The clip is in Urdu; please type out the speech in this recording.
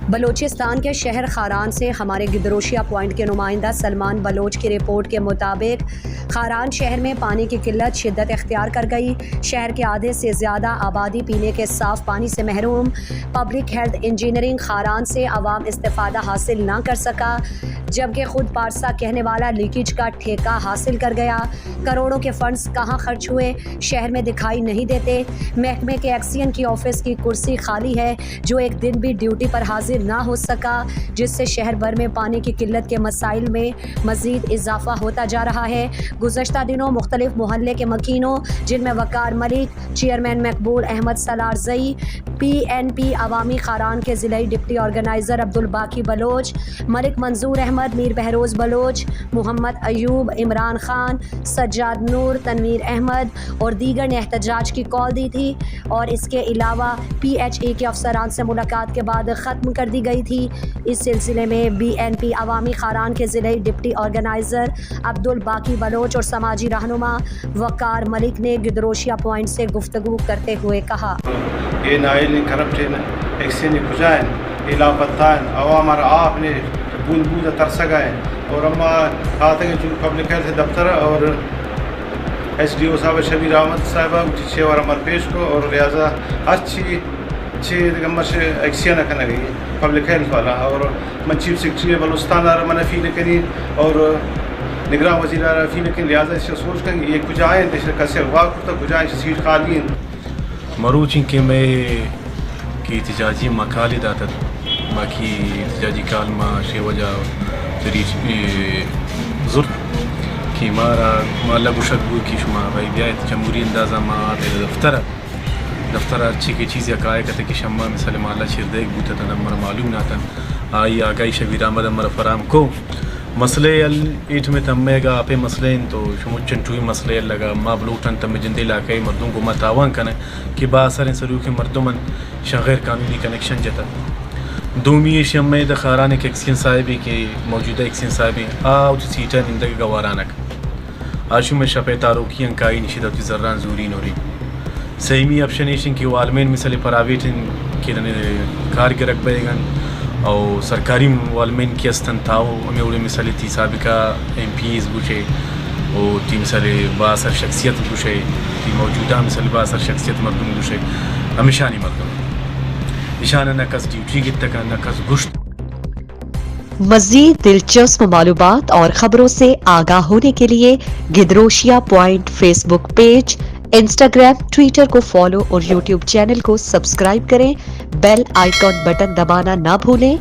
بلوچستان کے شہر خاران سے ہمارے گدروشیا پوائنٹ کے نمائندہ سلمان بلوچ کی رپورٹ کے مطابق خاران شہر میں پانی کی قلت شدت اختیار کر گئی۔ شہر کے آدھے سے زیادہ آبادی پینے کے صاف پانی سے محروم۔ پبلک ہیلتھ انجینئرنگ خاران سے عوام استفادہ حاصل نہ کر سکا، جبکہ خود پارسا کہنے والا لیکیج کا ٹھیکہ حاصل کر گیا۔ کروڑوں کے فنڈز کہاں خرچ ہوئے شہر میں دکھائی نہیں دیتے۔ محکمے کے ایکسین کی آفس کی کرسی خالی ہے، جو ایک دن بھی ڈیوٹی پر حاضر نہ ہو سکا، جس سے شہر بھر میں پانی کی قلت کے مسائل میں مزید اضافہ ہوتا جا رہا ہے۔ گزشتہ دنوں مختلف محلے کے مکینوں، جن میں وقار ملک، چیئرمین مقبول احمد سالارزئی، پی این پی عوامی خاران کے ضلعی ڈپٹی آرگنائزر عبدالباقی بلوچ، ملک منظور احمد، میر بہروز بلوچ، محمد ایوب، عمران خان، سجاد نور، تنویر احمد اور دیگر نے احتجاج کی کال دی تھی، اور اس کے علاوہ پی ایچ ای کے افسران سے ملاقات کے بعد ختم کر دی گئی تھی۔ اس سلسلے میں بی این پی عوامی خاران کے ضلعی ڈپٹی آرگنائزر عبدالباقی بلوچ اور سماجی رہنما وقار ملک نے گدروشیا پوائنٹ سے گفتگو کرتے ہوئے کہا، یہ نائل کرپٹن ایکسین کجائن علاقتان عوامر آپ نے بود بود ترسگائیں اور اما آتے ہیں جو پبلک ہیلتھ دفتر اور ایس ڈی او صاحب شبیر احمد صاحبہ چھ اور عمر پیش کو، اور لہٰذا اچھی گمش ایکسین کرنا گئی پبلک ہیلتھ والا، اور من چیف سیکرٹری بلوچستان منفی لکنی اور نگراں وزیر رفیع لیکن لہٰذا اس سوچ کر یہ کجائیں کیسے واقع تک کجائیں سیٹ خالی مروچ کے میں کی احتجاجی مقالے داتا باقی احتجاجی کالما شی وجہ ضرور کی مالا گشک بو کی شما بھائی بیایت جمہوری اندازہ ما دفتر اچھی کی چیز کا کہ کہ شما مثال مالا چھردے ایک بوتا تھا نمبر معلوم نہ تھا آئی آگاہی شبیر احمد امر فرام کو مسئلے ایٹ میں تمے گا آپ مسئلے تو شموچن چوئی مسئلے لگا ما بلوٹن تم جندے علاقے مردوں کو متاوان کرنے کہ با اثر سلوک مردوں من غیر قانونی کنیکشن جتا دومی شمع خاران ایک ایکسین صاحبی کے موجودہ ایکسین صاحبی آؤ سیٹا نندگ گوارانک آشو میں شپے تاروکی انکائی نشیدت ذران زوری نوری سیمی اپشنیشن کی والمین مثل پراویٹ کی کارگرک بیگن اور سرکاری والمین کی استن تھاو ہمیں اوڑے مثال تی سابقہ ایم پیز بوچھے اور تی مثال باثر شخصیت بوچھے تی موجودہ مثال باثر شخصیت مردم بوچھے ہمیشانی مردم نشانہ نقص ڈیوٹی کی تک نقص گشت۔ مزید دلچسپ معلومات اور خبروں سے آگاہ ہونے کے لیے Gedrosia point Facebook page, Instagram, Twitter کو فالو اور یوٹیوب چینل کو سبسکرائب کریں۔ بیل آئیکن بٹن دبانا نہ بھولیں